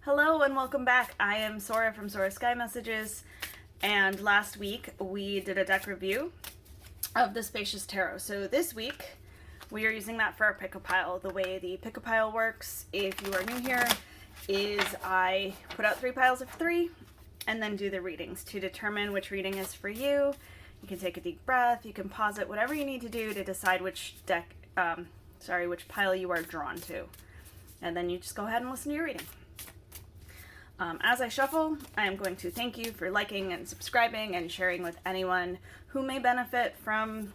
Hello and welcome back. I am Sora from Sora Sky Messages, and last week we did a deck review of the Spacious Tarot. So this week we are using that for our pick-a-pile. The way the pick-a-pile works, if you are new here, is I put out 3 piles of 3 and then do the readings to determine which reading is for you. You can take a deep breath, you can pause it, whatever you need to do to decide which which pile you are drawn to. And then you just go ahead and listen to your reading. As I shuffle, I am going to thank you for liking and subscribing and sharing with anyone who may benefit from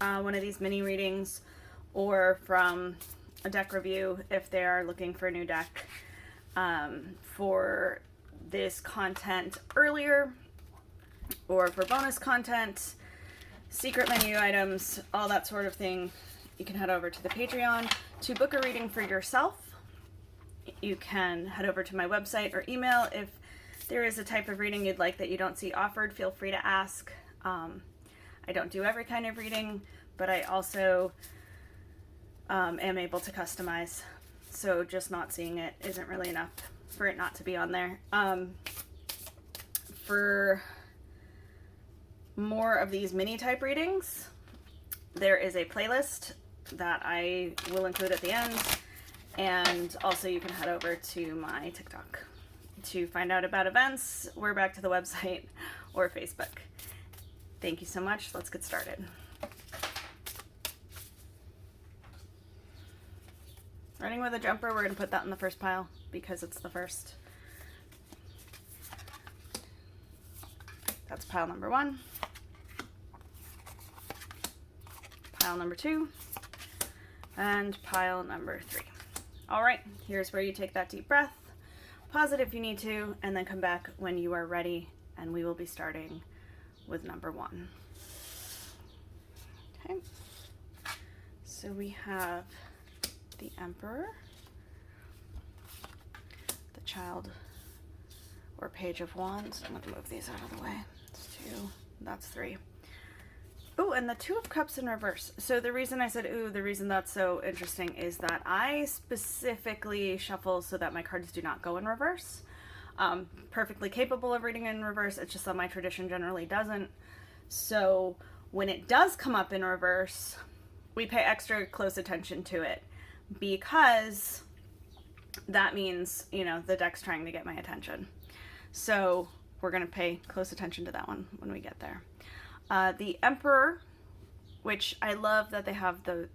one of these mini readings or from a deck review if they are looking for a new deck for this content earlier or for bonus content, secret menu items, all that sort of thing. You can head over to the Patreon to book a reading for yourself. You can head over to my website or email if there is a type of reading you'd like that you don't see offered. Feel free to ask. I don't do every kind of reading, but I also am able to customize. So just not seeing it isn't really enough for it not to be on there. For more of these mini type readings, there is a playlist that I will include at the end. And also you can head over to my TikTok to find out about events. We're back to the website or Facebook. Thank you so much. Let's get started. Starting with a jumper, we're going to put that in the first pile because it's the first. That's pile number 1. Pile number 2. And pile number 3. All right, here's where you take that deep breath, pause it if you need to, and then come back when you are ready, and we will be starting with number 1. Okay, so we have the Emperor, the Child or Page of Wands. I'm gonna move these out of the way. That's 2, that's 3. Oh, and the 2 of Cups in reverse. So the reason I said, ooh, the reason that's so interesting is that I specifically shuffle so that my cards do not go in reverse. Perfectly capable of reading in reverse. It's just that my tradition generally doesn't. So when it does come up in reverse, we pay extra close attention to it because that means, you know, the deck's trying to get my attention. So we're going to pay close attention to that one when we get there. The Emperor, which I love that they have the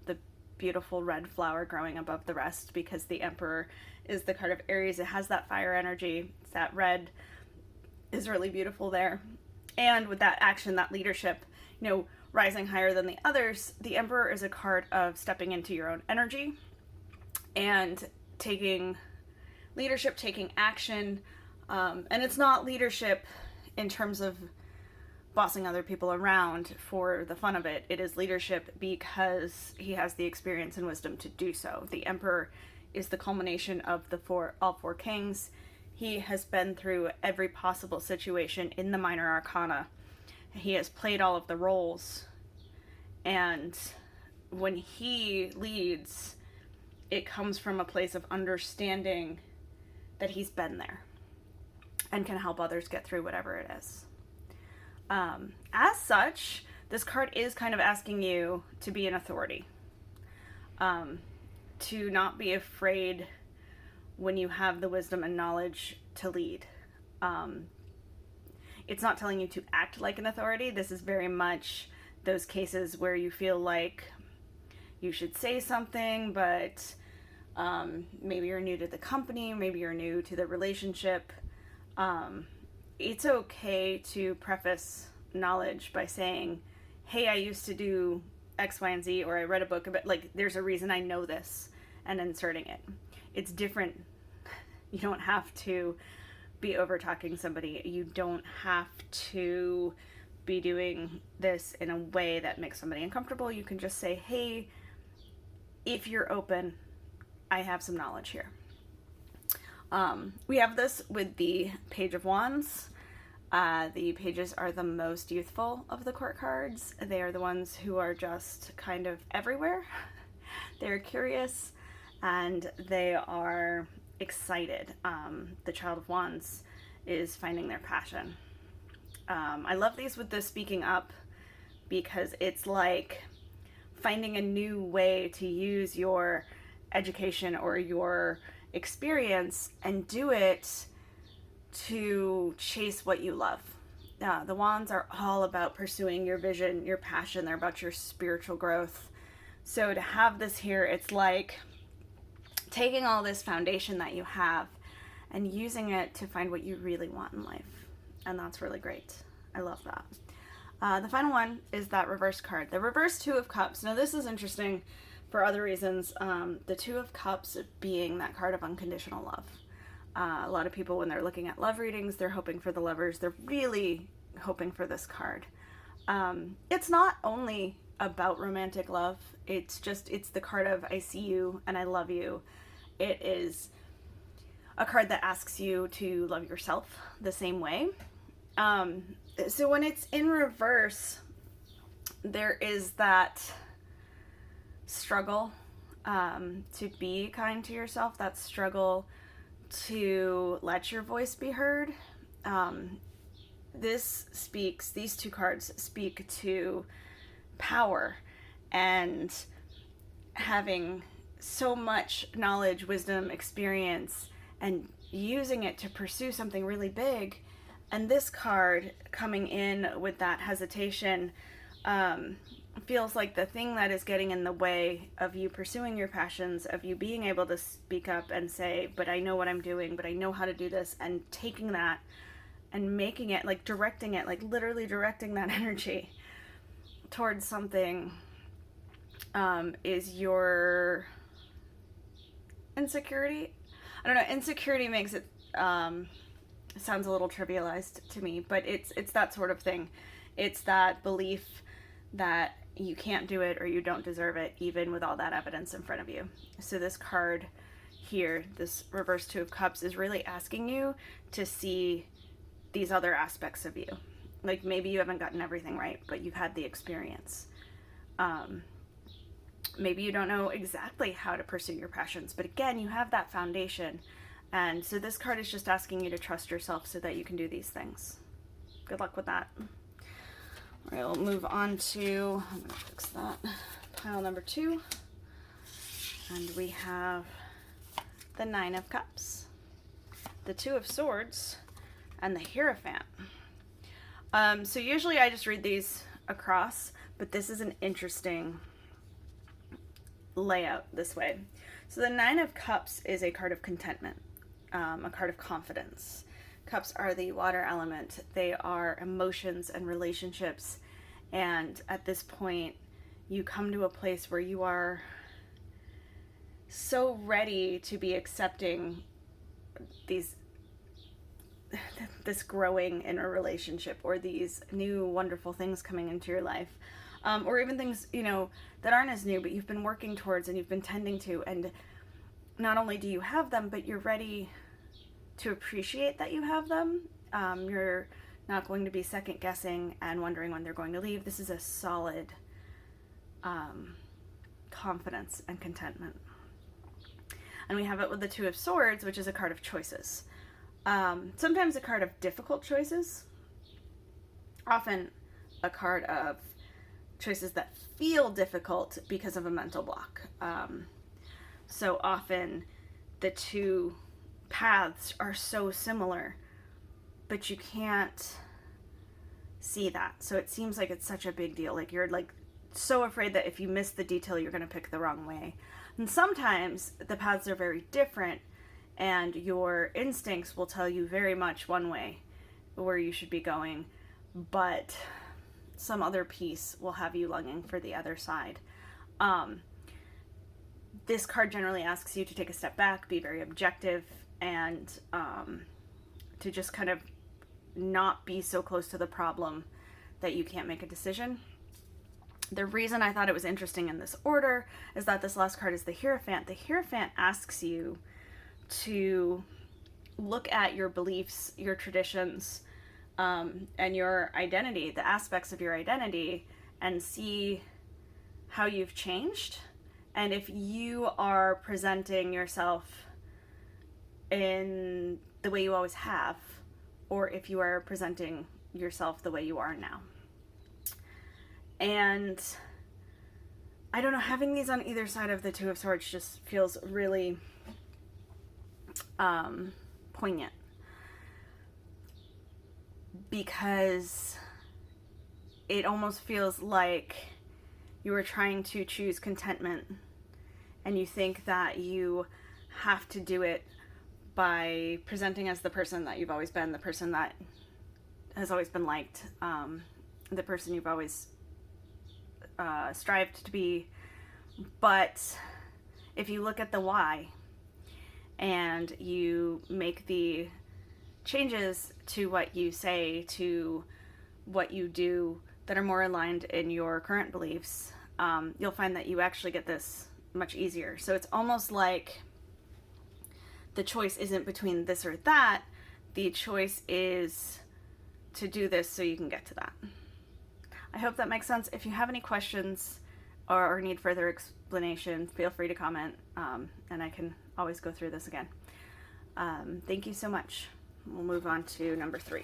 beautiful red flower growing above the rest because the Emperor is the card of Aries. It has that fire energy. That red is really beautiful there. And with that action, that leadership, you know, rising higher than the others, the Emperor is a card of stepping into your own energy and taking leadership, taking action. And it's not leadership in terms of bossing other people around for the fun of it. It is leadership because he has the experience and wisdom to do so. The Emperor is the culmination of all four kings. He has been through every possible situation in the minor arcana. He has played all of the roles. And when he leads, it comes from a place of understanding that he's been there and can help others get through whatever it is. As such, this card is kind of asking you to be an authority, to not be afraid when you have the wisdom and knowledge to lead. It's not telling you to act like an authority. This is very much those cases where you feel like you should say something, but maybe you're new to the company, maybe you're new to the relationship. It's okay to preface knowledge by saying, hey, I used to do X, Y, and Z, or I read a book about, like, there's a reason I know this, and inserting it. It's different. You don't have to be over talking somebody. You don't have to be doing this in a way that makes somebody uncomfortable. You can just say, hey, if you're open, I have some knowledge here. We have this with the Page of Wands. The pages are the most youthful of the court cards. They are the ones who are just kind of everywhere. They're curious and they are excited. The Child of Wands is finding their passion. I love these with the speaking up, because it's like finding a new way to use your education or your experience and do it to chase what you love. The wands are all about pursuing your vision, your passion. They're about your spiritual growth. So to have this here, it's like taking all this foundation that you have and using it to find what you really want in life. And that's really great. I love that. The final one is that reverse card, the reverse Two of Cups. Now this is interesting for other reasons. The Two of Cups being that card of unconditional love. A lot of people, when they're looking at love readings, they're hoping for the lovers. They're really hoping for this card. It's not only about romantic love. It's the card of I see you and I love you. It is a card that asks you to love yourself the same way. So when it's in reverse, there is that struggle to be kind to yourself, that struggle to let your voice be heard. These two cards speak to power and having so much knowledge, wisdom, experience, and using it to pursue something really big. And this card coming in with that hesitation feels like the thing that is getting in the way of you pursuing your passions, of you being able to speak up and say, but I know what I'm doing, but I know how to do this, and taking that and making it, like directing it, like literally directing that energy towards something is your insecurity. I don't know, insecurity makes it sounds a little trivialized to me, but it's that sort of thing. It's that belief that you can't do it or you don't deserve it, even with all that evidence in front of you. So this card here, this reverse Two of Cups, is really asking you to see these other aspects of you. Like maybe you haven't gotten everything right, but you've had the experience. Maybe you don't know exactly how to pursue your passions, but again, you have that foundation. And so this card is just asking you to trust yourself so that you can do these things. Good luck with that. All right, we'll move on to, I'm gonna fix that, pile number 2. And we have the Nine of Cups, the Two of Swords, and the Hierophant. So usually I just read these across, but this is an interesting layout this way. So the Nine of Cups is a card of contentment, a card of confidence. Cups are the water element. They are emotions and relationships. And at this point, you come to a place where you are so ready to be accepting this growing in a relationship, or these new wonderful things coming into your life, or even things, that aren't as new, but you've been working towards and you've been tending to. And not only do you have them, but you're ready to appreciate that you have them. You're not going to be second guessing and wondering when they're going to leave. This is a solid confidence and contentment. And we have it with the Two of Swords, which is a card of choices. Sometimes a card of difficult choices. Often a card of choices that feel difficult because of a mental block. So often the two paths are so similar, but you can't see that. So it seems like it's such a big deal. Like you're like so afraid that if you miss the detail, you're going to pick the wrong way. And sometimes the paths are very different, and your instincts will tell you very much one way where you should be going, but some other piece will have you longing for the other side. This card generally asks you to take a step back, be very objective, and to just kind of not be so close to the problem that you can't make a decision. The reason I thought it was interesting in this order is that this last card is the Hierophant. The Hierophant asks you to look at your beliefs, your traditions, and your identity, the aspects of your identity, and see how you've changed. And if you are presenting yourself in the way you always have, or if you are presenting yourself the way you are now. And I don't know, having these on either side of the Two of Swords just feels really poignant, because it almost feels like you are trying to choose contentment, and you think that you have to do it by presenting as the person that you've always been, the person that has always been liked, the person you've always strived to be. But if you look at the why and you make the changes to what you say, to what you do, that are more aligned in your current beliefs, you'll find that you actually get this much easier. So it's almost like the choice isn't between this or that. The choice is to do this so you can get to that. I hope that makes sense. If you have any questions or need further explanation, feel free to comment, and I can always go through this again. Thank you so much. We'll move on to number 3.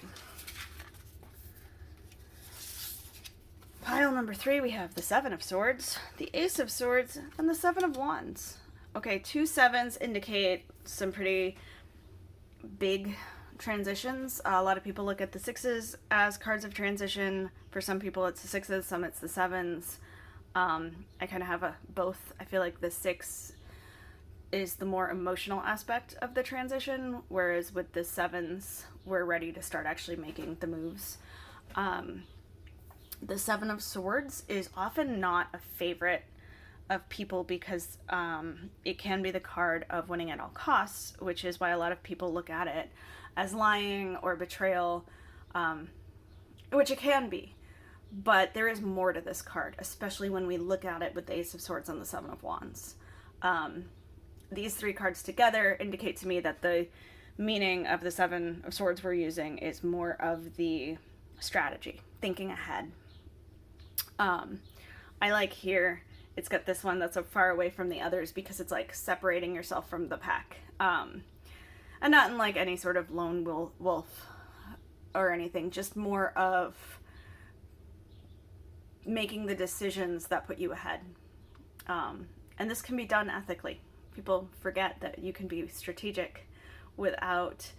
Pile number 3, we have the Seven of Swords, the Ace of Swords, and the Seven of Wands. Okay, 2 sevens indicate some pretty big transitions. A lot of people look at the 6s as cards of transition. For some people it's the 6s, some it's the 7s. I kind of have both. I feel like the 6 is the more emotional aspect of the transition, whereas with the 7s, we're ready to start actually making the moves. The Seven of Swords is often not a favorite of people because it can be the card of winning at all costs, which is why a lot of people look at it as lying or betrayal, which it can be. But there is more to this card, especially when we look at it with the Ace of Swords and the Seven of Wands. These 3 cards together indicate to me that the meaning of the Seven of Swords we're using is more of the strategy, thinking ahead. I like here, it's got this one that's so far away from the others because it's like separating yourself from the pack. And not in like any sort of lone wolf or anything, just more of making the decisions that put you ahead. And this can be done ethically. People forget that you can be strategic without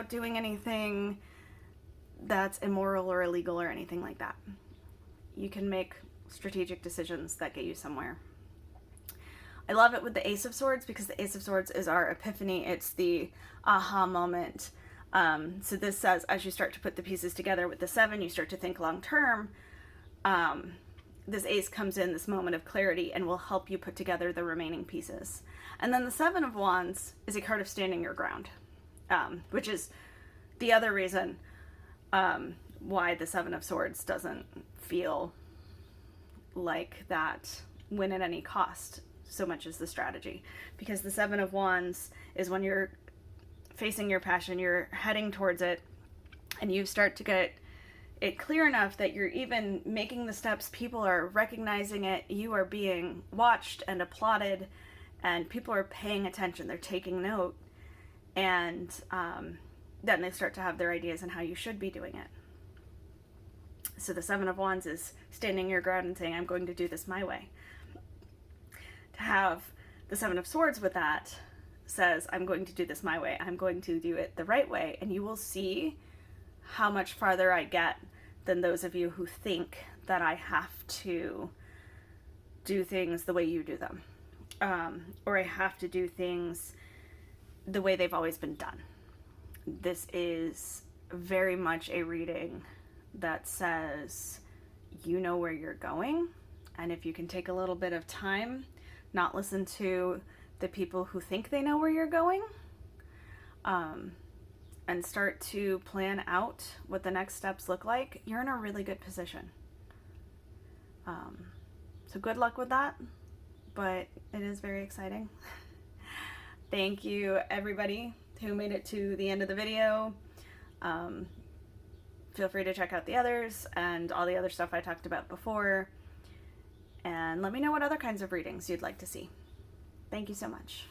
doing anything that's immoral or illegal or anything like that. You can make strategic decisions that get you somewhere. I love it with the Ace of Swords because the Ace of Swords is our epiphany. It's the aha moment. So this says, as you start to put the pieces together with the 7, you start to think long term. This Ace comes in, this moment of clarity, and will help you put together the remaining pieces. And then the Seven of Wands is a card of standing your ground, which is the other reason why the Seven of Swords doesn't feel like that win at any cost so much as the strategy. Because the Seven of Wands is when you're facing your passion, you're heading towards it, and you start to get it clear enough that you're even making the steps, people are recognizing it, you are being watched and applauded, and people are paying attention, they're taking note, and then they start to have their ideas on how you should be doing it. So the Seven of Wands is standing your ground and saying, I'm going to do this my way. To have the Seven of Swords with that says, I'm going to do this my way. I'm going to do it the right way. And you will see how much farther I get than those of you who think that I have to do things the way you do them. Or I have to do things the way they've always been done. This is very much a reading that says, you know where you're going, and if you can take a little bit of time, not listen to the people who think they know where you're going, and start to plan out what the next steps look like, you're in a really good position. So good luck with that, but it is very exciting. Thank you everybody who made it to the end of the video. Feel free to check out the others and all the other stuff I talked about before. And let me know what other kinds of readings you'd like to see. Thank you so much.